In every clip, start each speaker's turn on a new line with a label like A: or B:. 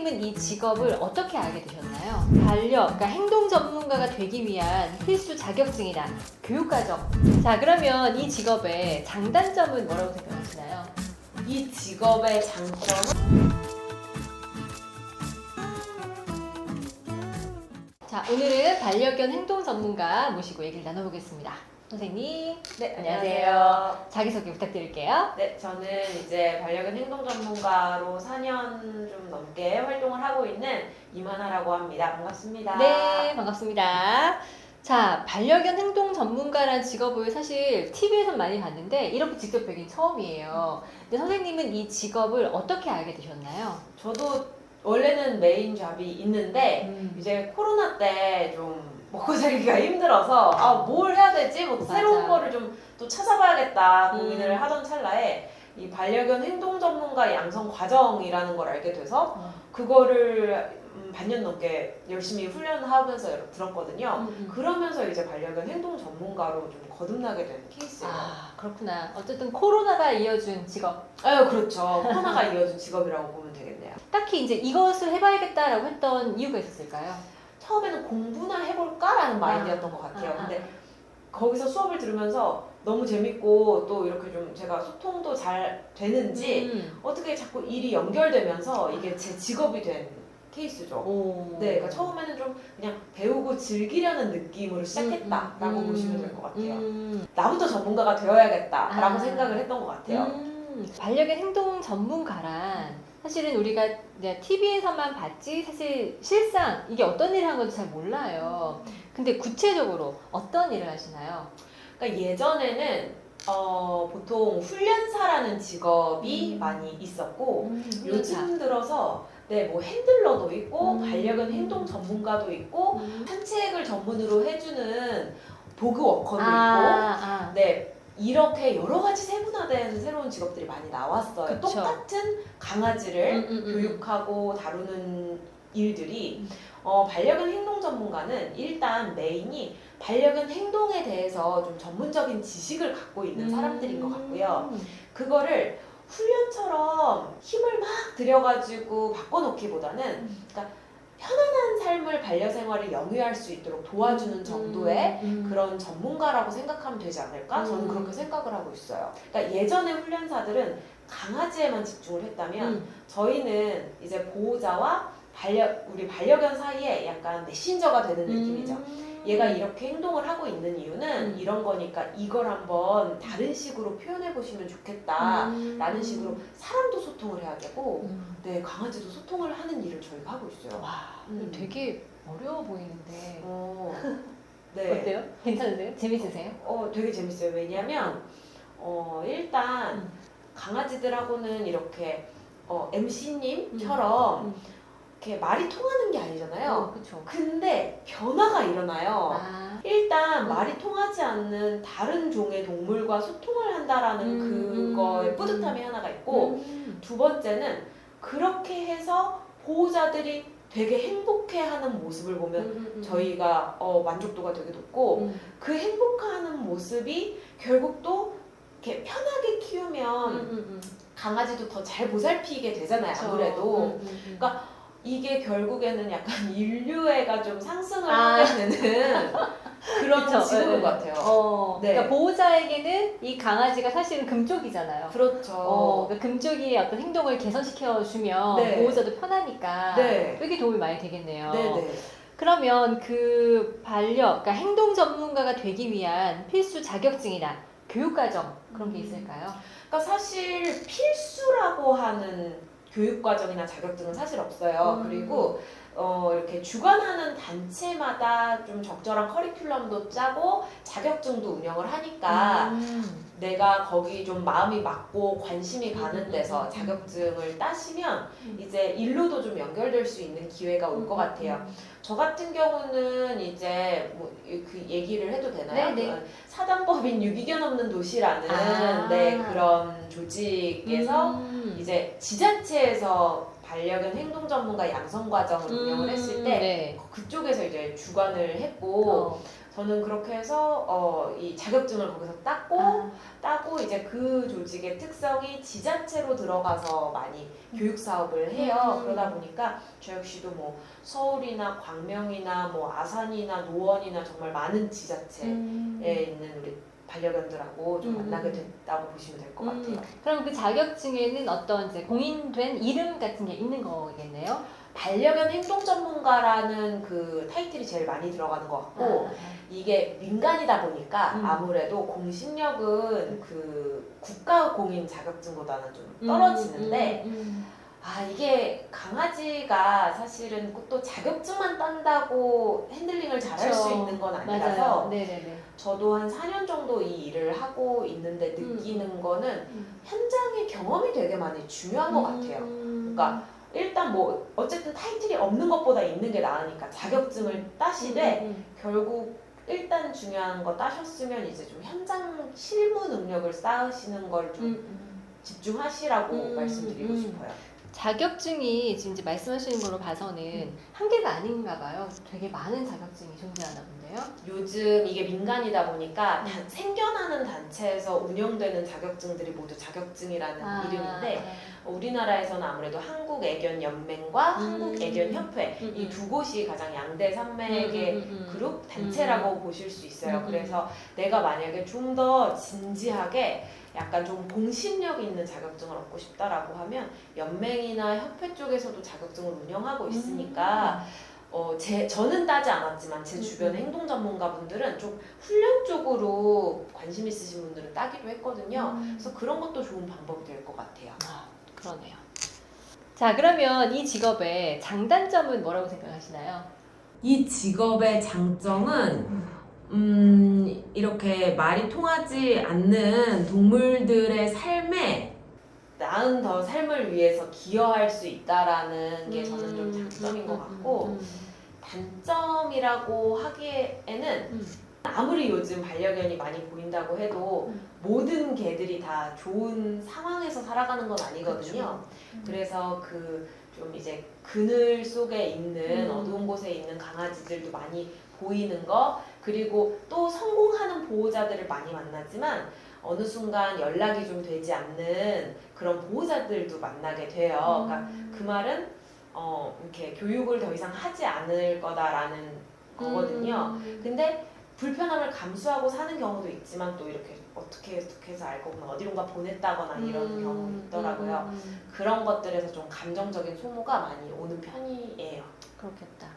A: 선생님은 이 직업을 어떻게 알게 되셨나요? 그러니까 행동 전문가가 되기 위한 필수 자격증이다. 교육과정. 자, 그러면 이 직업의 장단점은 뭐라고 생각하시나요?
B: 이 직업의 장점은
A: 자, 오늘은 반려견 행동 전문가 모시고 얘기를 나눠보겠습니다. 선생님,
B: 네,
A: 안녕하세요. 자기소개 부탁드릴게요.
B: 네, 저는 이제 반려견 행동 전문가로 4년 좀 넘게 활동을 하고 있는 이만하라고 합니다. 반갑습니다.
A: 네, 반갑습니다. 자, 반려견 행동 전문가라는 직업을 사실 TV에서 많이 봤는데 이렇게 직접 뵈긴 처음이에요. 근데 선생님은 이 직업을 어떻게 알게 되셨나요?
B: 저도 원래는 메인 잡이 있는데 이제 코로나 때 좀 먹고 살기가 힘들어서 뭘 해야 되지? 뭐
A: 맞아.
B: 새로운 거를 좀 또 찾아봐야겠다 고민을 하던 찰나에 이 반려견 행동 전문가 양성 과정이라는 걸 알게 돼서 그거를 반년 넘게 열심히 훈련하면서 들었거든요. 그러면서 이제 반려견 행동 전문가로 좀 거듭나게 된 케이스예요.
A: 아, 그렇구나. 어쨌든 코로나가 이어준 직업.
B: 그렇죠. 코로나가 이어진 직업이라고 보면 되겠네요.
A: 딱히 이제 이것을 해봐야겠다라고 했던 이유가 있었을까요?
B: 처음에는 공부나 해볼까라는 마인드였던 것 같아요. 근데 거기서 수업을 들으면서 너무 재밌고 또 이렇게 좀 제가 소통도 잘 되는지 어떻게 자꾸 일이 연결되면서 이게 제 직업이 된 케이스죠. 네, 그러니까 처음에는 좀 그냥 배우고 즐기려는 느낌으로 시작했다라고 보시면 될 것 같아요. 나부터 전문가가 되어야겠다라고 생각을 했던 것 같아요.
A: 반려견 행동 전문가란 사실은 우리가 이제 TV에서만 봤지 사실 실상 이게 어떤 일을 하는 건지 잘 몰라요. 근데 구체적으로 어떤 일을 하시나요?
B: 그러니까 예전에는 보통 훈련사라는 직업이 많이 있었고 요즘 들어서 뭐 핸들러도 있고 반려견 행동 전문가도 있고 산책을 전문으로 해주는 도그 워커도 있고 네 이렇게 여러 가지 세분화된 새로운 직업들이 많이 나왔어요.
A: 그쵸.
B: 똑같은 강아지를 교육하고 다루는 일들이 반려견 행동 전문가는 일단 메인이 반려견 행동에 대해서 좀 전문적인 지식을 갖고 있는 사람들인 것 같고요. 그거를 훈련처럼 힘을 막 들여가지고 바꿔놓기보다는 그러니까 편안한 삶을 반려생활을 영위할 수 있도록 도와주는 정도의 그런 전문가라고 생각하면 되지 않을까? 저는 그렇게 생각을 하고 있어요. 그러니까 예전의 훈련사들은 강아지에만 집중을 했다면 저희는 이제 보호자와 우리 반려견 사이에 약간 메신저가 되는 느낌이죠. 얘가 이렇게 행동을 하고 있는 이유는 이런 거니까 이걸 한번 다른 식으로 표현해 보시면 좋겠다 라는 식으로 사람도 소통을 해야 되고 네 강아지도 소통을 하는 일을 저희가 하고 있어요.
A: 와, 되게 어려워 보이는데
B: 네.
A: 어때요? 괜찮으세요? 재밌으세요?
B: 되게 재밌어요. 왜냐면 일단 강아지들하고는 이렇게 MC님처럼 이렇게 말이 통하는 게 아니잖아요.
A: 그렇죠.
B: 근데 변화가 일어나요. 일단 말이 통하지 않는 다른 종의 동물과 소통을 한다라는 그거의 뿌듯함이 하나가 있고 두 번째는 그렇게 해서 보호자들이 되게 행복해하는 모습을 보면 저희가 만족도가 되게 높고 그 행복해하는 모습이 결국 또 이렇게 편하게 키우면 강아지도 더 잘 보살피게 되잖아요. 아무래도 그러니까 이게 결국에는 약간 인류애가 좀 상승을 하게 되는 그런
A: 그쵸,
B: 직업인 것 같아요. 네.
A: 그러니까 보호자에게는 이 강아지가 사실은 금쪽이잖아요.
B: 그렇죠.
A: 그러니까 금쪽이 어떤 행동을 개선시켜주면 보호자도 편하니까 되게 도움이 많이 되겠네요.
B: 네네.
A: 그러면 그러니까 행동 전문가가 되기 위한 필수 자격증이나 교육과정 그런 게 있을까요?
B: 그러니까 사실 필수라고 하는 교육과정이나 자격증은 사실 없어요. 그리고 이렇게 주관하는 단체마다 좀 적절한 커리큘럼도 짜고 자격증도 운영을 하니까 내가 거기 좀 마음이 맞고 관심이 가는 데서 자격증을 따시면 이제 일로도 좀 연결될 수 있는 기회가 올 것 같아요. 저 같은 경우는 이제 뭐 그 얘기를 해도 되나요?
A: 네네.
B: 사단법인 유기견 없는 도시라는 그런 조직에서 이제 지자체에서 반려견 행동 전문가 양성 과정을 운영을 했을 때
A: 네.
B: 그쪽에서 이제 주관을 했고
A: 어.
B: 저는 그렇게 해서 이 자격증을 거기서
A: 아.
B: 따고 이제 그 조직의 특성이 지자체로 들어가서 많이 교육 사업을 해요. 그러다 보니까 저 역시도 뭐 서울이나 광명이나 뭐 아산이나 노원이나 정말 많은 지자체에 있는 우리 반려견들하고 좀 만나게 됐다고 보시면 될 것 같아요.
A: 그럼 그 자격증에는 어떤 이제 공인된 이름 같은 게 있는 거겠네요?
B: 반려견 행동 전문가라는 그 타이틀이 제일 많이 들어가는 것 같고 이게 민간이다 보니까 아무래도 공신력은 그 국가 공인 자격증보다는 좀 떨어지는데 이게 강아지가 사실은 또 자격증만 딴다고 핸들링을 잘할 수 있는 건 아니라서
A: 맞아요. 네네네.
B: 저도 한 4년 정도 이 일을 하고 있는데 느끼는 거는 현장의 경험이 되게 많이 중요한 것 같아요. 그러니까 일단 뭐 어쨌든 타이틀이 없는 것보다 있는 게 나으니까 자격증을 따시되 결국 일단 중요한 거 따셨으면 이제 좀 현장 실무 능력을 쌓으시는 걸 좀 집중하시라고 말씀드리고 싶어요.
A: 자격증이 지금 이제 말씀하시는 걸로 봐서는 한계가 아닌가 봐요. 되게 많은 자격증이 존재하나 본데요.
B: 요즘 이게 민간이다 보니까 생겨나는 단체에서 운영되는 자격증들이 모두 자격증이라는 이름인데 우리나라에서는 아무래도 한국애견연맹과 한국애견협회 이 두 곳이 가장 양대 산맥의 그룹 단체라고 보실 수 있어요. 그래서 내가 만약에 좀 더 진지하게 약간 좀 공신력 있는 자격증을 얻고 싶다라고 하면 연맹이나 협회 쪽에서도 자격증을 운영하고 있으니까 저는 따지 않았지만 제 주변 행동 전문가분들은 좀 훈련 쪽으로 관심 있으신 분들은 따기도 했거든요. 그래서 그런 것도 좋은 방법이 될 것 같아요.
A: 그러네요. 자, 그러면 이 직업의 장단점은 뭐라고 생각하시나요?
B: 이 직업의 장점은 이렇게 말이 통하지 않는 동물들의 삶에 나은 더 삶을 위해서 기여할 수 있다라는 게 저는 좀 장점인 것 같고 단점이라고 하기에는 아무리 요즘 반려견이 많이 보인다고 해도 모든 개들이 다 좋은 상황에서 살아가는 건 아니거든요. 그래서 그 좀 이제 그늘 속에 있는 어두운 곳에 있는 강아지들도 많이 보이는 거 그리고 또 성공하는 보호자들을 많이 만나지만 어느 순간 연락이 좀 되지 않는 그런 보호자들도 만나게 돼요. 그러니까 그 말은 이렇게 교육을 더 이상 하지 않을 거다라는 거거든요. 근데 불편함을 감수하고 사는 경우도 있지만 또 이렇게 어떻게 해서 알고 보면 어디론가 보냈다거나 이런 경우 있더라고요. 그런 것들에서 좀 감정적인 소모가 많이 오는 편이에요.
A: 그렇겠다.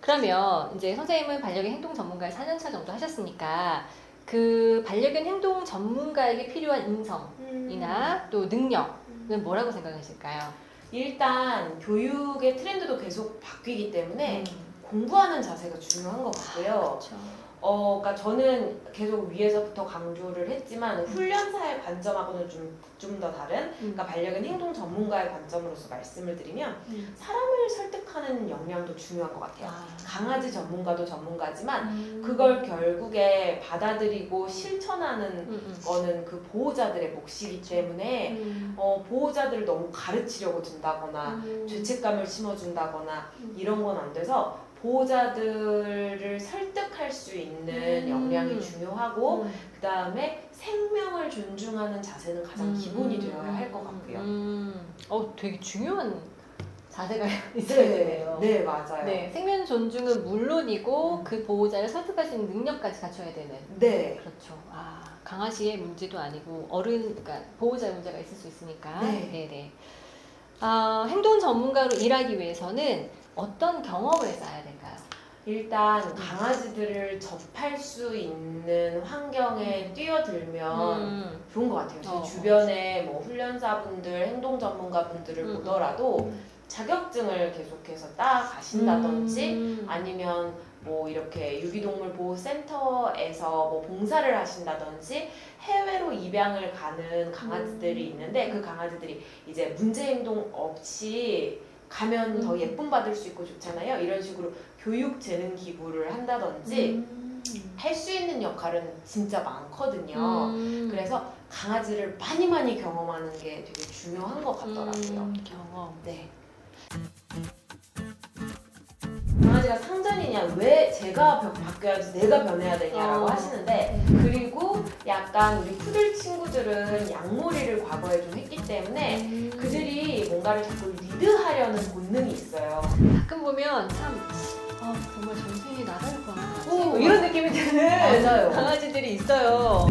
A: 그러면 이제 선생님은 반려견 행동 전문가를 4년차 정도 하셨으니까 그 반려견 행동 전문가에게 필요한 인성이나 또 능력은 뭐라고 생각하실까요?
B: 일단 교육의 트렌드도 계속 바뀌기 때문에 공부하는 자세가 중요한 것 같고요.
A: 그렇죠.
B: 그러니까 저는 계속 위에서부터 강조를 했지만 훈련사의 관점하고는 좀 더 다른 그러니까 반려견 행동 전문가의 관점으로서 말씀을 드리면 사람을 설득하는 역량도 중요한 것 같아요. 강아지 전문가도 전문가지만 그걸 결국에 받아들이고 실천하는 거는 그 보호자들의 몫이기 때문에 보호자들을 너무 가르치려고 든다거나 죄책감을 심어준다거나 이런 건 안 돼서 보호자들을 설득할 수 있는 역량이 중요하고 그 다음에 생명을 존중하는 자세는 가장 기본이 되어야 할 것 같고요.
A: 되게 중요한 자세가 있어야 되네요.
B: 네, 맞아요.
A: 네, 생명 존중은 물론이고 그 보호자를 설득할 수 있는 능력까지 갖춰야 되는.
B: 네.
A: 그렇죠. 강아지의 문제도 아니고 그러니까 보호자의 문제가 있을 수 있으니까.
B: 네.
A: 행동 전문가로 일하기 위해서는 어떤 경험을 쌓아야 될까요?
B: 일단 강아지들을 접할 수 있는 환경에 뛰어들면 좋은 것 같아요. 제 주변에 뭐 훈련사분들, 행동 전문가분들을 보더라도 자격증을 계속해서 따 가신다든지 아니면 뭐 이렇게 유기동물 보호센터에서 뭐 봉사를 하신다든지 해외로 입양을 가는 강아지들이 있는데 그 강아지들이 이제 문제 행동 없이 가면 더 예쁨 받을 수 있고 좋잖아요. 이런 식으로 교육 재능 기부를 한다든지 할 수 있는 역할은 진짜 많거든요. 그래서 강아지를 많이 경험하는 게 되게 중요한 것 같더라고요.
A: 경험.
B: 네. 강아지가 상전이냐, 왜 제가 바뀌어야지 내가 변해야 되냐라고 하시는데, 그리고 약간 우리 푸들 친구들은 양몰이를 과거에 좀 했기 때문에 그들이 뭔가를 자꾸 리드하려는 본능이 있어요.
A: 가끔 보면 참 정말 정신이 나갈 것 같아.
B: 오,
A: 이런 느낌이 드는
B: 맞아요.
A: 강아지들이 있어요.